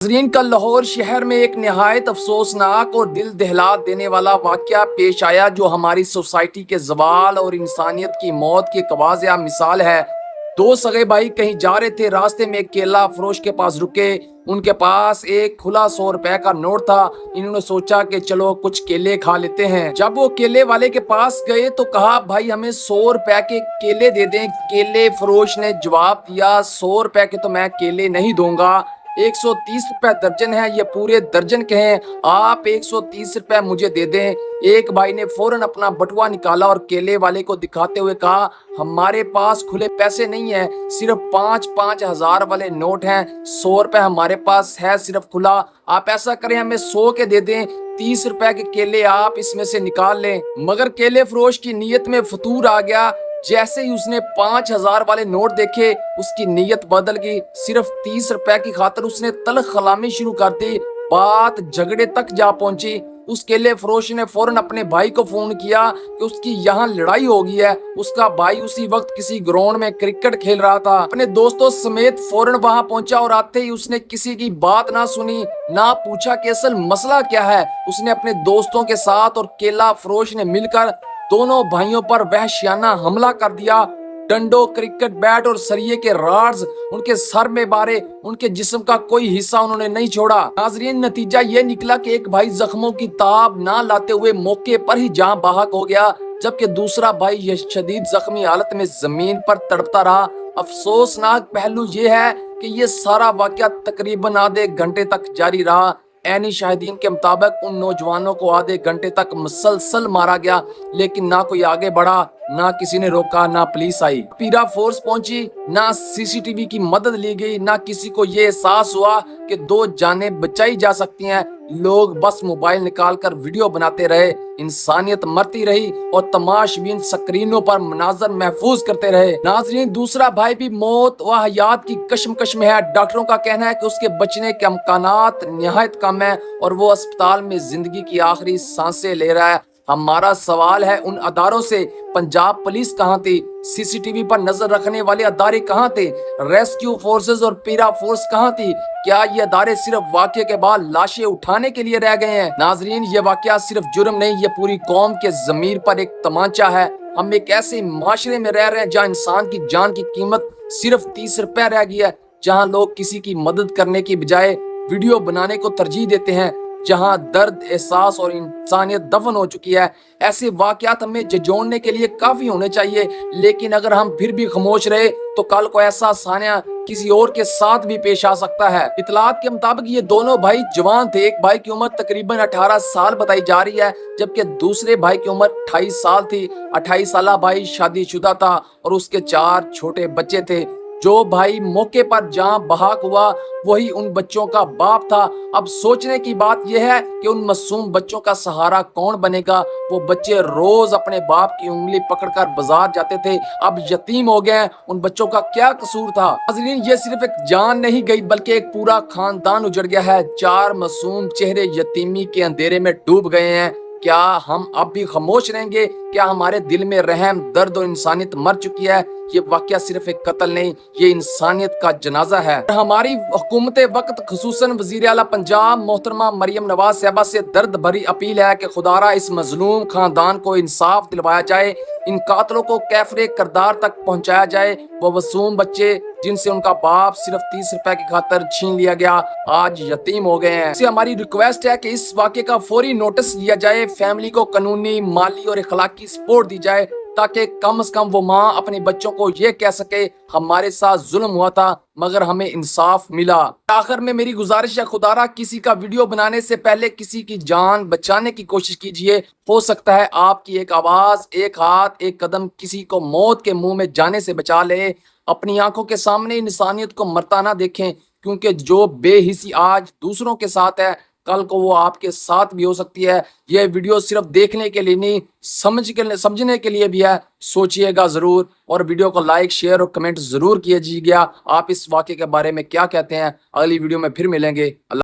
ناظرین، کل لاہور شہر میں ایک نہایت افسوسناک اور دل دہلا دینے والا واقعہ پیش آیا جو ہماری سوسائٹی کے زوال اور انسانیت کی موت کی ایک واضح مثال ہے۔ دو سگے بھائی کہیں جا رہے تھے، راستے میں ایک کیلا فروش کے پاس رکے۔ ان کے پاس ایک کھلا 100 روپے کا نوٹ تھا۔ انہوں نے سوچا کہ چلو کچھ کیلے کھا لیتے ہیں۔ جب وہ کیلے والے کے پاس گئے تو کہا، بھائی ہمیں 100 روپے کے کیلے دے دیں۔ کیلے فروش نے جواب دیا، 100 روپے کے تو میں کیلے نہیں دوں گا، 130 روپے درجن ہے، یہ پورے درجن کے ہیں، آپ 130 روپے مجھے دے دیں۔ ایک بھائی نے فوراً اپنا بٹوا نکالا اور کیلے والے کو دکھاتے ہوئے کہا، ہمارے پاس کھلے پیسے نہیں ہیں، صرف 5-5 ہزار والے نوٹ ہیں، 100 روپے ہمارے پاس ہے صرف کھلا، آپ ایسا کریں ہمیں 100 کے دے دیں، 30 روپے کے کیلے آپ اس میں سے نکال لیں۔ مگر کیلے فروش کی نیت میں فطور آ گیا۔ جیسے ہی اس نے 5,000 والے نوٹ دیکھے، اس کی نیت بدل گئی۔ صرف 30 روپے کی خاطر اس نے تلخ کلامی شروع کر دی۔ بات جھگڑے تک جا پہنچی۔ اس کیلے فروش نے فوراً اپنے بھائی کو فون کیا کہ اس کی یہاں لڑائی ہو گئی ہے۔ اس کا بھائی اسی وقت کسی گراؤنڈ میں کرکٹ کھیل رہا تھا۔ اپنے دوستوں سمیت فوراً وہاں پہنچا اور آتے ہی اس نے کسی کی بات نہ سنی، نہ پوچھا کہ اصل مسئلہ کیا ہے۔ اس نے اپنے دوستوں کے ساتھ اور کیلا فروش نے مل کر دونوں بھائیوں پر وحشیانہ حملہ کر دیا۔ ڈنڈوں، کرکٹ بیٹ اور سریے کے راڈز ان کے سر میں مارے، ان کے جسم کا کوئی حصہ انہوں نے نہیں چھوڑا۔ ناظرین، نتیجہ یہ نکلا کہ ایک بھائی زخموں کی تاب نہ لاتے ہوئے موقع پر ہی جاں بحق ہو گیا، جبکہ دوسرا بھائی شدید زخمی حالت میں زمین پر تڑپتا رہا۔ افسوسناک پہلو یہ ہے کہ یہ سارا واقعہ تقریباً آدھے گھنٹے تک جاری رہا۔ عینی شاہدین کے مطابق ان نوجوانوں کو آدھے گھنٹے تک مسلسل مارا گیا، لیکن نہ کوئی آگے بڑھا، نہ کسی نے روکا، نہ پولیس آئی، پیرا فورس پہنچی، نہ CCTV کی مدد لی گئی، نہ کسی کو یہ احساس ہوا کہ 2 جانیں بچائی جا سکتی ہیں۔ لوگ بس موبائل نکال کر ویڈیو بناتے رہے، انسانیت مرتی رہی اور تماشبین سکرینوں پر مناظر محفوظ کرتے رہے۔ ناظرین، دوسرا بھائی بھی موت و حیات کی کشمکش میں ہے۔ ڈاکٹروں کا کہنا ہے کہ اس کے بچنے کے امکانات نہایت کم ہیں اور وہ اسپتال میں زندگی کی آخری سانسیں لے رہا ہے۔ ہمارا سوال ہے ان اداروں سے، پنجاب پولیس کہاں تھی؟ CCTV پر نظر رکھنے والے ادارے کہاں تھے؟ ریسکیو فورسز اور پیرا فورس کہاں تھی؟ کیا یہ ادارے صرف واقعے کے بعد لاشیں اٹھانے کے لیے رہ گئے ہیں؟ ناظرین، یہ واقعہ صرف جرم نہیں، یہ پوری قوم کے ضمیر پر ایک تمانچہ ہے۔ ہم ایک ایسے معاشرے میں رہ رہے ہیں جہاں انسان کی جان کی قیمت صرف 30 روپے رہ گئی ہے، جہاں لوگ کسی کی مدد کرنے کی بجائے ویڈیو بنانے کو ترجیح دیتے ہیں، جہاں درد، احساس اور انسانیت دفن ہو چکی ہے۔ ایسے واقعات ہمیں جھنجھوڑنے کے لیے کافی ہونے چاہیے، لیکن اگر ہم پھر بھی خاموش رہے تو کل کو ایسا سانحہ کسی اور کے ساتھ بھی پیش آ سکتا ہے۔ اطلاعات کے مطابق یہ دونوں بھائی جوان تھے۔ ایک بھائی کی عمر تقریباً 18 سال بتائی جا رہی ہے، جبکہ دوسرے بھائی کی عمر 28 سال تھی۔ 28 سالہ بھائی شادی شدہ تھا اور اس کے 4 چھوٹے بچے تھے۔ جو بھائی موقع پر جاں بحق ہوا وہی ان بچوں کا باپ تھا۔ اب سوچنے کی بات یہ ہے کہ ان معصوم بچوں کا سہارا کون بنے گا؟ وہ بچے روز اپنے باپ کی انگلی پکڑ کر بازار جاتے تھے، اب یتیم ہو گئے ہیں۔ ان بچوں کا کیا قصور تھا؟ ناظرین، یہ صرف ایک جان نہیں گئی بلکہ ایک پورا خاندان اجڑ گیا ہے۔ 4 معصوم چہرے یتیمی کے اندھیرے میں ڈوب گئے ہیں۔ کیا ہم اب بھی خاموش رہیں گے؟ کیا ہمارے دل میں رحم، درد اور انسانیت مر چکی ہے؟ یہ واقعہ صرف ایک قتل نہیں، یہ انسانیت کا جنازہ ہے۔ ہماری حکومت وقت خصوصاً وزیر اعلیٰ پنجاب محترمہ مریم نواز صاحبہ سے درد بھری اپیل ہے کہ خدارا اس مظلوم خاندان کو انصاف دلوایا جائے، ان قاتلوں کو کیفر کردار تک پہنچایا جائے۔ وہ معصوم بچے جن سے ان کا باپ صرف 30 روپے کی خاطر چھین لیا گیا، آج یتیم ہو گئے ہیں۔ اس سے ہماری ریکویسٹ ہے کہ اس واقعے کا فوری نوٹس لیا جائے، فیملی کو قانونی، مالی اور اخلاقی سپورٹ دی جائے، تاکہ کم از کم وہ ماں اپنے بچوں کو یہ کہہ سکے، ہمارے ساتھ ظلم ہوا تھا مگر ہمیں انصاف ملا۔ آخر میں میری گزارش ہے، خدارا کسی کا ویڈیو بنانے سے پہلے کسی کی جان بچانے کی کوشش کیجئے۔ ہو سکتا ہے آپ کی ایک آواز، ایک ہاتھ، ایک قدم کسی کو موت کے منہ میں جانے سے بچا لے۔ اپنی آنکھوں کے سامنے انسانیت کو مرتا نہ دیکھیں، کیونکہ جو بے حسی آج دوسروں کے ساتھ ہے کل کو وہ آپ کے ساتھ بھی ہو سکتی ہے۔ یہ ویڈیو صرف دیکھنے کے لیے نہیں، سمجھنے کے لیے بھی ہے۔ سوچئے گا ضرور اور ویڈیو کو لائک، شیئر اور کمنٹ ضرور کیجیے گا۔ آپ اس واقعے کے بارے میں کیا کہتے ہیں؟ اگلی ویڈیو میں پھر ملیں گے۔ اللہ